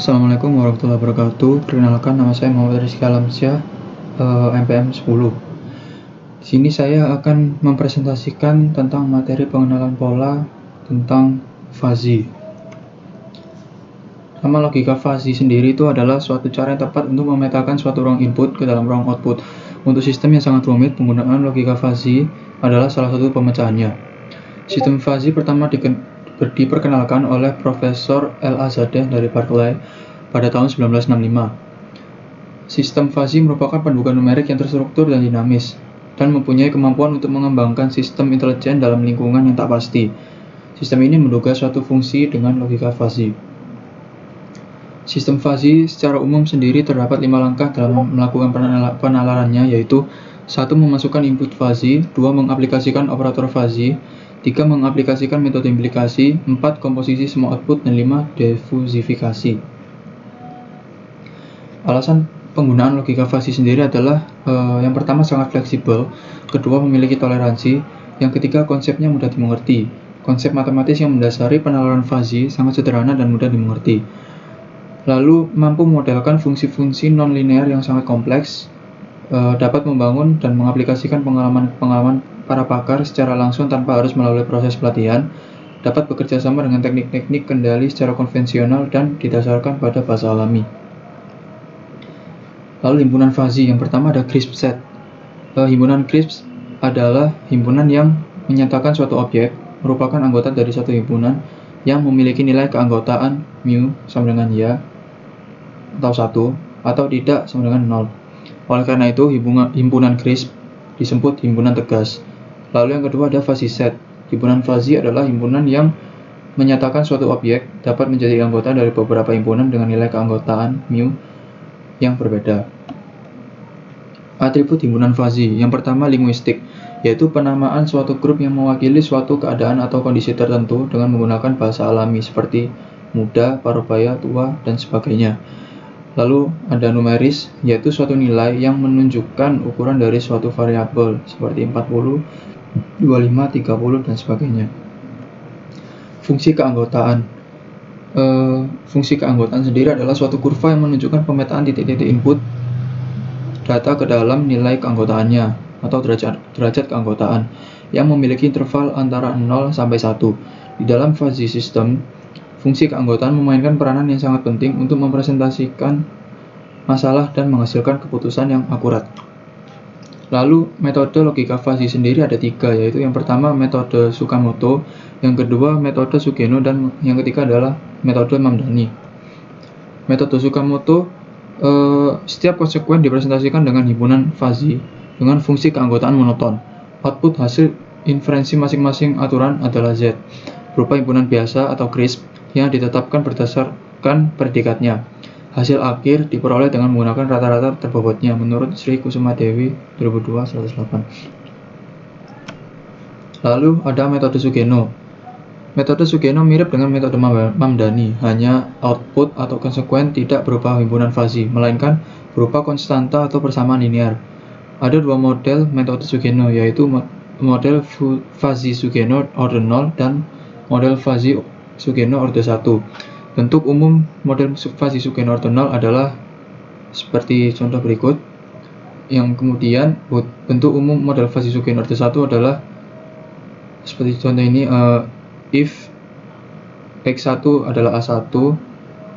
Assalamualaikum warahmatullahi wabarakatuh. Perkenalkan, nama saya Muhammad Rizky Alamsyah, MPM 10. Di sini saya akan mempresentasikan tentang materi pengenalan pola tentang fuzzy. Nama logika fuzzy sendiri itu adalah suatu cara yang tepat untuk memetakan suatu ruang input ke dalam ruang output. Untuk sistem yang sangat rumit, penggunaan logika fuzzy adalah salah satu pemecahannya. Sistem fuzzy pertama diperkenalkan oleh Profesor Al-Azadeh dari Berkeley pada tahun 1965. Sistem fuzzy merupakan pembukaan numerik yang terstruktur dan dinamis, dan mempunyai kemampuan untuk mengembangkan sistem intelijen dalam lingkungan yang tak pasti. Sistem ini menduga suatu fungsi dengan logika fuzzy. Sistem fuzzy secara umum sendiri terdapat 5 langkah dalam melakukan penalarannya, yaitu 1. Memasukkan input fuzzy, 2. Mengaplikasikan operator fuzzy, 3. Mengaplikasikan metode implikasi, 4. Komposisi semua output, dan 5. Defusifikasi. Alasan penggunaan logika fuzzy sendiri adalah yang pertama sangat fleksibel, kedua memiliki toleransi, yang ketiga konsepnya mudah dimengerti. Konsep matematis yang mendasari penalaran fuzzy sangat sederhana dan mudah dimengerti. Lalu mampu memodelkan fungsi-fungsi non-linear yang sangat kompleks, dapat membangun dan mengaplikasikan pengalaman para pakar secara langsung tanpa harus melalui proses pelatihan, dapat bekerja sama dengan teknik-teknik kendali secara konvensional dan didasarkan pada bahasa alami. Lalu himpunan fuzzy, yang pertama ada crisp set. Himpunan crisp adalah himpunan yang menyatakan suatu objek merupakan anggota dari satu himpunan yang memiliki nilai keanggotaan mu sama dengan ya atau 1 atau tidak sama dengan 0. Oleh karena itu, himpunan crisp disebut himpunan tegas. Lalu yang kedua ada fuzzy set. Himpunan fuzzy adalah himpunan yang menyatakan suatu objek dapat menjadi anggota dari beberapa himpunan dengan nilai keanggotaan mu yang berbeda. Atribut himpunan fuzzy. Yang pertama linguistik, yaitu penamaan suatu grup yang mewakili suatu keadaan atau kondisi tertentu dengan menggunakan bahasa alami seperti muda, parubaya, tua, dan sebagainya. Lalu ada numeris, yaitu suatu nilai yang menunjukkan ukuran dari suatu variabel seperti 40, 25, 30, dan sebagainya. Fungsi keanggotaan. Fungsi keanggotaan sendiri adalah suatu kurva yang menunjukkan pemetaan titik-titik input data ke dalam nilai keanggotaannya atau derajat keanggotaan yang memiliki interval antara 0 sampai 1. Di dalam fuzzy system, fungsi keanggotaan memainkan peranan yang sangat penting untuk mempresentasikan masalah dan menghasilkan keputusan yang akurat. Lalu metode logika fuzzy sendiri ada 3, yaitu yang pertama metode Tsukamoto, yang kedua metode Sugeno, dan yang ketiga adalah metode Mamdani. Metode Tsukamoto, setiap konsekuen dipresentasikan dengan himpunan fuzzy dengan fungsi keanggotaan monoton. Output hasil inferensi masing-masing aturan adalah Z, berupa himpunan biasa atau crisp yang ditetapkan berdasarkan predikatnya. Hasil akhir diperoleh dengan menggunakan rata-rata terbobotnya menurut Sri Kusuma Dewi 2002 108. Lalu ada metode Sugeno. Metode Sugeno mirip dengan metode Mamdani, hanya output atau konsekuen tidak berupa himpunan fuzzy, melainkan berupa konstanta atau persamaan linear. Ada 2 model metode Sugeno, yaitu model fuzzy Sugeno order 0 dan model fuzzy Sugeno order 1. Bentuk umum model fuzzy Sugeno order 0 adalah seperti contoh berikut. Yang kemudian bentuk umum model fuzzy Sugeno order 1 adalah seperti contoh ini, if x1 adalah a1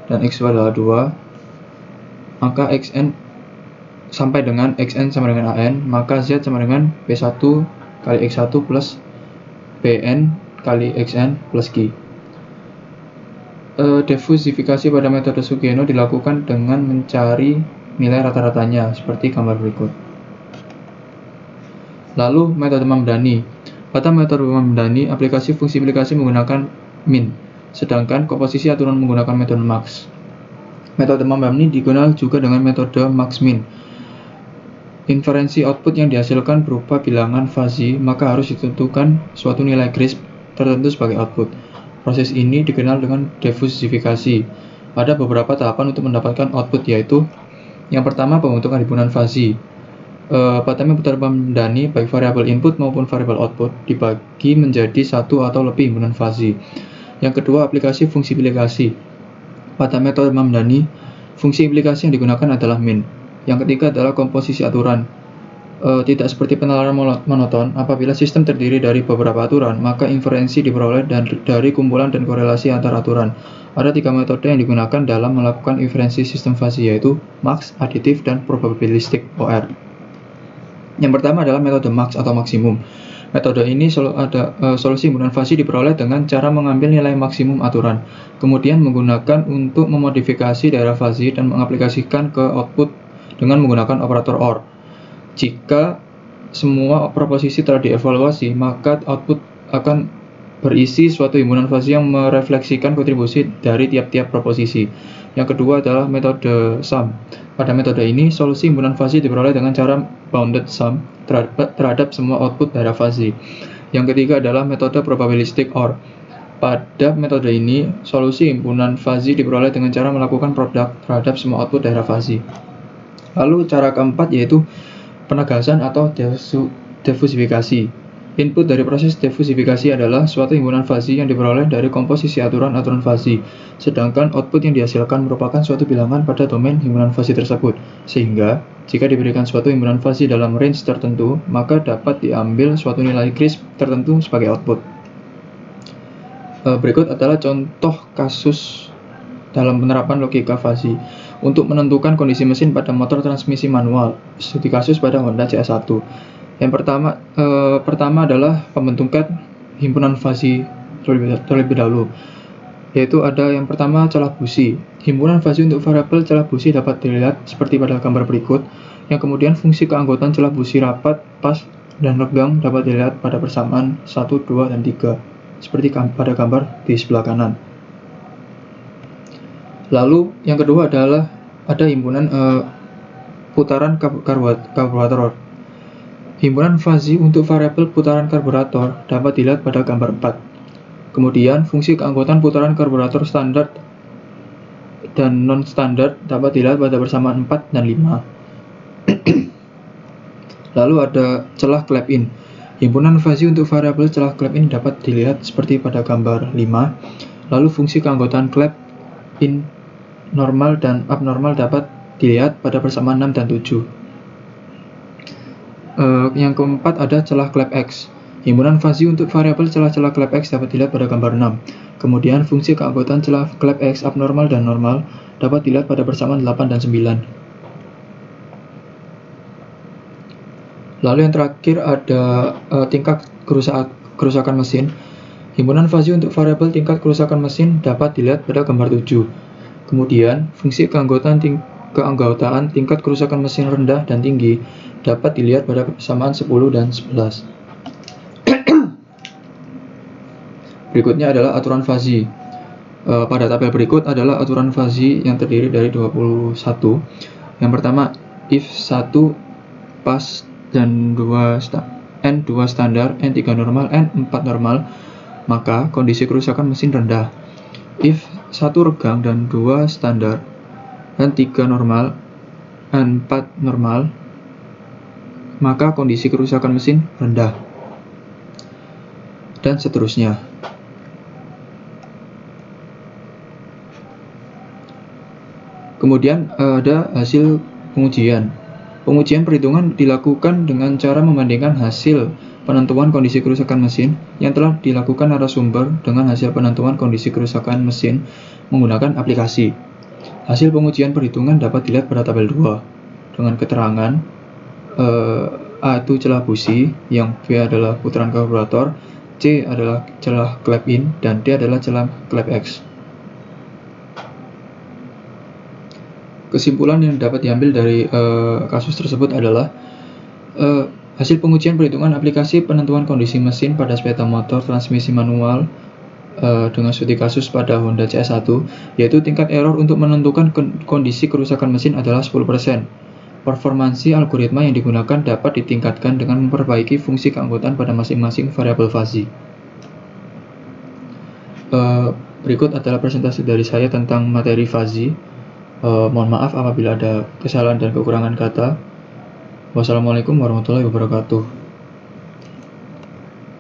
dan x2 adalah 2, maka xn sampai dengan xn sama dengan an, maka z sama dengan p1 kali x1 plus pn kali xn plus q. Defusifikasi pada metode Sugeno dilakukan dengan mencari nilai rata-ratanya seperti gambar berikut. Lalu metode Mamdani. Pada metode Mamdani, aplikasi fungsi aplikasi menggunakan min, sedangkan komposisi aturan menggunakan metode max. Metode Mamdani digunakan juga dengan metode max-min. Inferensi output yang dihasilkan berupa bilangan fuzzy, maka harus ditentukan suatu nilai crisp tertentu sebagai output. Proses ini dikenal dengan defusifikasi. Ada beberapa tahapan untuk mendapatkan output, yaitu yang pertama pembentukan himpunan fuzzy. Pada metode Mamdani, baik variabel input maupun variabel output dibagi menjadi satu atau lebih himpunan fuzzy. Yang kedua, aplikasi fungsi aplikasi. Pada metode Mamdani, fungsi implikasi yang digunakan adalah min. Yang ketiga adalah komposisi aturan. Tidak seperti penalaran monoton, apabila sistem terdiri dari beberapa aturan, maka inferensi diperoleh dari kumpulan dan korelasi antar aturan. Ada 3 metode yang digunakan dalam melakukan inferensi sistem fuzzy, yaitu max, aditif, dan probabilistik (OR). Yang pertama adalah metode max atau maksimum. Metode ini solusi himpunan fuzzy diperoleh dengan cara mengambil nilai maksimum aturan, kemudian menggunakan untuk memodifikasi daerah fuzzy dan mengaplikasikan ke output dengan menggunakan operator OR. Jika semua proposisi telah dievaluasi, maka output akan berisi suatu himpunan fuzzy yang merefleksikan kontribusi dari tiap-tiap proposisi. Yang kedua adalah metode sum. Pada metode ini, solusi himpunan fuzzy diperoleh dengan cara bounded sum terhadap semua output daerah fuzzy. Yang ketiga adalah metode probabilistik OR. Pada metode ini, solusi himpunan fuzzy diperoleh dengan cara melakukan produk terhadap semua output daerah fuzzy. Lalu cara keempat yaitu penegasan atau diffusifikasi. Input dari proses diffusifikasi adalah suatu himpunan fuzzy yang diperoleh dari komposisi aturan-aturan fuzzy, sedangkan output yang dihasilkan merupakan suatu bilangan pada domain himpunan fuzzy tersebut. Sehingga, jika diberikan suatu himpunan fuzzy dalam range tertentu, maka dapat diambil suatu nilai crisp tertentu sebagai output. Berikut adalah contoh kasus dalam penerapan logika fuzzy untuk menentukan kondisi mesin pada motor transmisi manual, studi kasus pada Honda CS1. Yang pertama adalah pembentukan himpunan fuzzy terlebih dahulu, yaitu ada yang pertama celah busi. Himpunan fuzzy untuk variabel celah busi dapat dilihat seperti pada gambar berikut, yang kemudian fungsi keanggotaan celah busi rapat, pas, dan renggang dapat dilihat pada persamaan 1, 2, dan 3, seperti pada gambar di sebelah kanan. Lalu yang kedua adalah ada himpunan putaran karburator. Himpunan fuzzy untuk variabel putaran karburator dapat dilihat pada gambar 4. Kemudian fungsi keanggotaan putaran karburator standar dan non-standar dapat dilihat pada persamaan 4 dan 5. Lalu ada celah clap-in. Himpunan fuzzy untuk variabel celah clap-in dapat dilihat seperti pada gambar 5. Lalu fungsi keanggotaan clap-in normal dan abnormal dapat dilihat pada persamaan 6 dan 7. Yang keempat ada celah clap X. Himpunan fuzzy untuk variabel celah-celah clap X dapat dilihat pada gambar 6. Kemudian fungsi keanggotaan celah clap X abnormal dan normal dapat dilihat pada persamaan 8 dan 9. Lalu yang terakhir ada tingkat kerusakan mesin. Himpunan fuzzy untuk variabel tingkat kerusakan mesin dapat dilihat pada gambar 7. Kemudian fungsi keanggotaan tingkat kerusakan mesin rendah dan tinggi dapat dilihat pada persamaan 10 dan 11. Berikutnya adalah aturan fuzzy. Pada tabel berikut adalah aturan fuzzy yang terdiri dari 21. Yang pertama, if 1 pas dan N2 standar, N3 normal, N4 normal, maka kondisi kerusakan mesin rendah. If 1 regang dan 2 standar, N3 normal, N4 normal, maka kondisi kerusakan mesin rendah, dan seterusnya. Kemudian ada hasil pengujian. Pengujian perhitungan dilakukan dengan cara membandingkan hasil penentuan kondisi kerusakan mesin yang telah dilakukan narasumber dengan hasil penentuan kondisi kerusakan mesin menggunakan aplikasi. Hasil pengujian perhitungan dapat dilihat pada tabel 2 dengan keterangan A itu celah busi, yang B adalah putaran karburator, C adalah celah clap-in, dan D adalah celah clap X. Kesimpulan yang dapat diambil dari kasus tersebut adalah hasil pengujian perhitungan aplikasi penentuan kondisi mesin pada sepeda motor transmisi manual dengan studi kasus pada Honda CS1, yaitu tingkat error untuk menentukan kondisi kerusakan mesin adalah 10%. Performansi algoritma yang digunakan dapat ditingkatkan dengan memperbaiki fungsi keanggotaan pada masing-masing variabel fuzzy. Berikut adalah presentasi dari saya tentang materi fuzzy. Mohon maaf apabila ada kesalahan dan kekurangan kata. Wassalamualaikum warahmatullahi wabarakatuh.